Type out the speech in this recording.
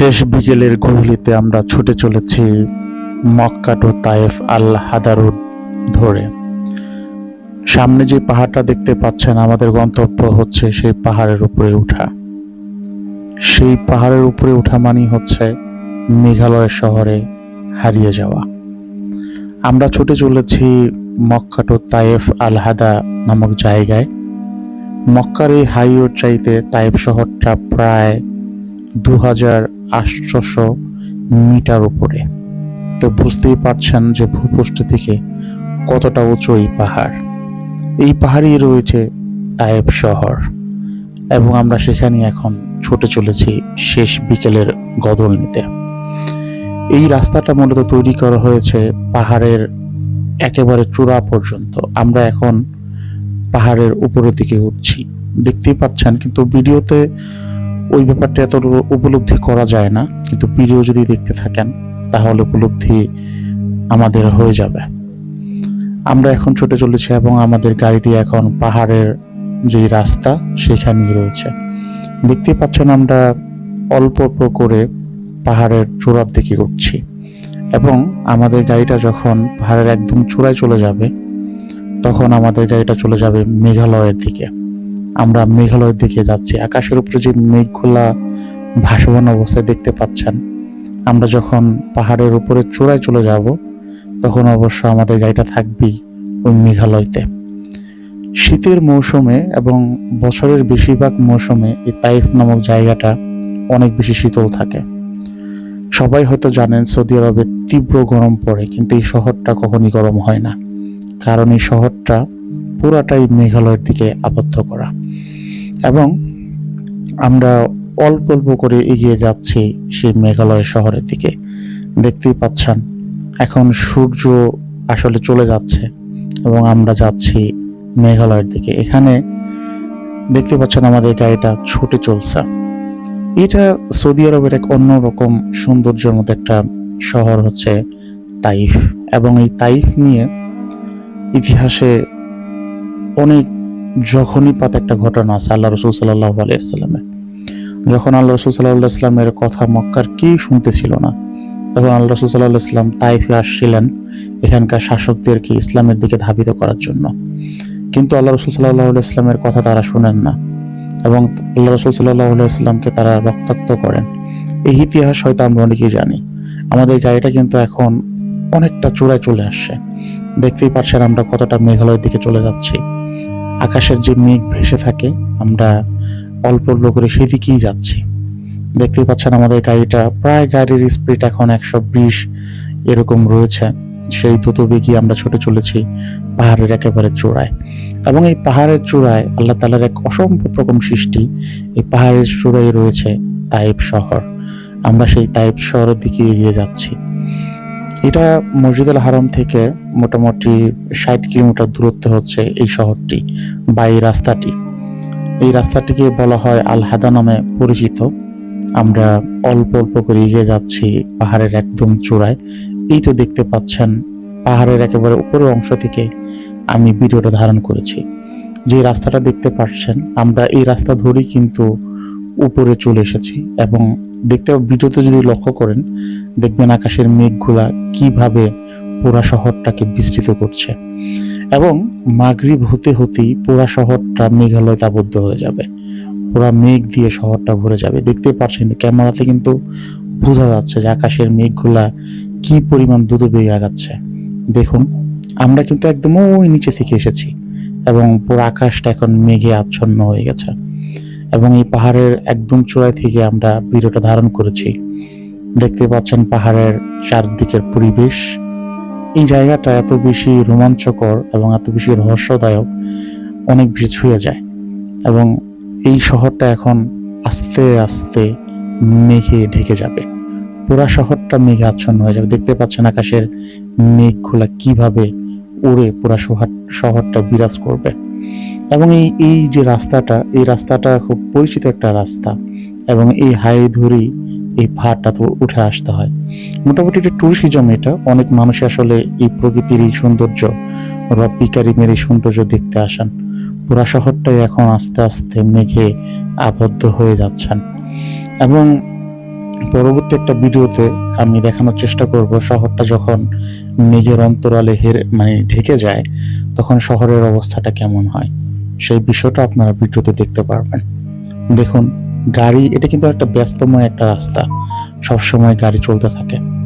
শেষ বিকেলের গভীরতে আমরা ছুটে চলেছি মক্কা টু তায়েফ আল হাদারুদ ধরে। সামনে যে পাহাড়টা দেখতে পাচ্ছেন, আমাদের গন্তব্য হচ্ছে সেই পাহাড়ের উপরে ওঠা। সেই পাহাড়ের উপরে ওঠা মানেই হচ্ছে মেঘালয় শহরে হারিয়ে যাওয়া। আমরা ছুটে চলেছি মক্কা টু তায়েফ আল হাদা নামক জায়গায়। মক্কার এই হাইওয়ের চাইতে তায়েফ শহরটা প্রায় 2800 মিটার উপরে। তো বুঝতেই পারছেন যে ভূপৃষ্ঠ থেকে কতটা উঁচু এই পাহাড়। এই পাহাড়েই রয়েছে তায়েফ শহর এবং আমরা সেখানে এখন ছুটে চলেছি শেষ বিকেলের গদল নিতে। এই রাস্তাটা মূলত তৈরি করা হয়েছে পাহাড়ের একেবারে চূড়া পর্যন্ত। আমরা এখন পাহাড়ের উপরের দিকে উঠছি, দেখতেই পাচ্ছেন, কিন্তু ভিডিওতে ওই ব্যাপারটা এত উপলব্ধি করা যায় না, কিন্তু ভিডিও যদি দেখতে থাকেন তাহলে উপলব্ধি আমাদের হয়ে যাবে। আমরা এখন ছুটে চলেছি এবং আমাদের গাড়িটি এখন পাহাড়ের যে রাস্তা সেখানেই রয়েছে। দেখতেই পাচ্ছেন আমরা অল্প অল্প করে পাহাড়ের চূড়ার দিকে উঠছি এবং আমাদের গাড়িটা যখন পাহাড়ের একদম চূড়ায় চলে যাবে তখন আমাদের গাড়িটা চলে যাবে মেঘালয়ের দিকে। আমরা মেঘালয়ের দিকে যাচ্ছি। আকাশের উপরে যে মেঘগুলা ভাসমান অবস্থায় দেখতে পাচ্ছেন, আমরা যখন পাহাড়ের উপরে চূড়ায় চলে যাব তখন অবশ্য আমাদের গাড়িটা থাকবেই ওই মেঘালয়তে। শীতের মৌসুমে এবং বছরের বেশিরভাগ মৌসুমে এই তাইফ নামক জায়গাটা অনেক বেশি শীতল থাকে। সবাই হয়তো জানেন সৌদি আরবে তীব্র গরম পড়ে, কিন্তু এই শহরটা কখনই গরম হয় না, কারণ এই শহরটা পুরাটাই মেঘালয়ের দিকে আবদ্ধ করা। এবং আমরা অল্প অল্প করে এগিয়ে যাচ্ছি সেই মেঘালয় শহরের দিকে। দেখতেই পাচ্ছেন এখন সূর্য আসলে চলে যাচ্ছে এবং আমরা যাচ্ছি মেঘালয়ের দিকে। এখানে দেখতে পাচ্ছেন আমাদের গাড়িটা ছুটে চলছে। এটা সৌদি আরবের এক অন্যরকম সৌন্দর্যের মধ্যে একটা শহর হচ্ছে তাইফ। এবং এই তাইফ নিয়ে ইতিহাসে অনেক জখনি পাতা একটা ঘটনা আছে আল্লাহ রসুল সাল্লাল্লাহু আলাইহি ওয়াসাল্লামের। যখন আল্লাহ রসুল সাল্লাল্লাহু আলাইহি ওয়াসাল্লামের কথা মক্কার কেউ শুনতেছিল না, তখন আল্লাহ রসুল সাল্লাল্লাহু আলাইহি ওয়াসাল্লাম তাইফে আসছিলেন এখানকার শাসকদেরকে ইসলামের দিকে ধাবিত করার জন্য। কিন্তু আল্লাহ রসুল সাল্লাল্লাহু আলাইহি ওয়াসাল্লামের কথা তারা শুনেন না এবং আল্লাহ রসুল সাল্লাল্লাহু আলাইহি ওয়াসাল্লামকে তারা রক্তাক্ত করেন। এই ইতিহাস হয়তো আমরা অনেকেই জানি। আমাদের গাড়িটা কিন্তু এখন অনেকটা চূড়ায় চলে আসছে। দেখতেই পাচ্ছেন আমরা কতটা মেঘালয়ের দিকে চলে যাচ্ছি। আকাশের যে মেঘ ভেসে থাকে আমরা অল্প অল্প করে সেদিকেই যাচ্ছি। দেখতেই পাচ্ছেন আমাদের গাড়িটা প্রায়, গাড়ির স্পিড এখন 120 এরকম রয়েছে। সেই দ্রুত বেগে আমরা ছুটে চলেছি পাহাড়ের একেবারে চূড়ায়। এবং এই পাহাড়ের চূড়ায় আল্লাহ তাআলার এক অসম্ভব রকম সৃষ্টি। এই পাহাড়ের চূড়ায় রয়েছে তাইফ শহর। আমরা সেই তাইফ শহরের দিকে এগিয়ে যাচ্ছি। এটা মসজিদুল হারাম থেকে মোটামুটি 60 কিলোমিটার দূরত্বে হচ্ছে এই শহরটি বা এই রাস্তাটি। এই রাস্তাটিকে বলা হয় আল হাদা নামে পরিচিত। আমরা অল্প অল্প করে এগিয়ে যাচ্ছি পাহাড়ের একদম চূড়ায়। এই তো দেখতে পাচ্ছেন পাহাড়ের একেবারে উপরের অংশ থেকে আমি ভিডিওটা ধারণ করেছি। যে রাস্তাটা দেখতে পাচ্ছেন আমরা এই রাস্তা ধরেই কিন্তু উপরে চলে এসেছি। এবং দেখতে ভিডিওতে যদি লক্ষ্য করেন দেখবেন আকাশের মেঘগুলা কিভাবে পুরা শহরটাকে বিস্তৃত করছে। এবং মাগরিব হতে হতেই পুরা শহরটা মেঘালয়তে আবদ্ধ হয়ে যাবে, পুরা মেঘ দিয়ে শহরটা ভরে যাবে। দেখতে পাচ্ছেন ক্যামেরাতে কিন্তু বোঝা যাচ্ছে যে আকাশের মেঘগুলা কি পরিমাণ দ্রুত বেগে আগাচ্ছে। দেখুন আমরা কিন্তু একদম ওই নিচে থেকে এসেছি এবং পুরো আকাশটা এখন মেঘে আচ্ছন্ন হয়ে গেছে। এবং এই পাহাড়ের একদম চূড়ায় থেকে আমরা ভিডিওটা ধারণ করেছি। দেখতে পাচ্ছেন পাহাড়ের চারদিকের পরিবেশ। এই জায়গাটা এত বেশি রোমাঞ্চকর এবং এত বেশি রহস্যদায়ক, অনেক বেশি ছুঁয়ে যায়। এবং এই শহরটা এখন আস্তে আস্তে মেঘে ঢেকে যাবে, পুরা শহরটা মেঘে আচ্ছন্ন হয়ে যাবে। দেখতে পাচ্ছেন আকাশের মেঘগুলা কিভাবে উড়ে পুরা শহরটা বিরাজ করবে। এবং এই যে রাস্তাটা, এই রাস্তাটা খুব পরিচিত একটা রাস্তা এবং এই হাইওয়ে ধরেই এই পাহাড়টা তো উঠে আসতে হয়। মোটামুটি একটা ট্যুরিজম। এটা অনেক মানুষ আসলে এই প্রকৃতির এই সৌন্দর্য বা পিকারিমের এই সৌন্দর্য দেখতে আসেন। পুরা শহরটাই এখন আস্তে আস্তে মেঘে আবদ্ধ হয়ে যাচ্ছেন। এবং পরবর্তী একটা ভিডিওতে আমি দেখানোর চেষ্টা করব শহরটা যখন মেঘের অন্তরালে ঢেকে যায় তখন শহরের অবস্থাটা কেমন হয়। সেই বিষয়টা আপনারা ভিডিওতে দেখতে পারবেন। দেখুন, গাড়ি, এটা কিন্তু একটা ব্যস্তময় একটা রাস্তা, সবসময় গাড়ি চলতে থাকে।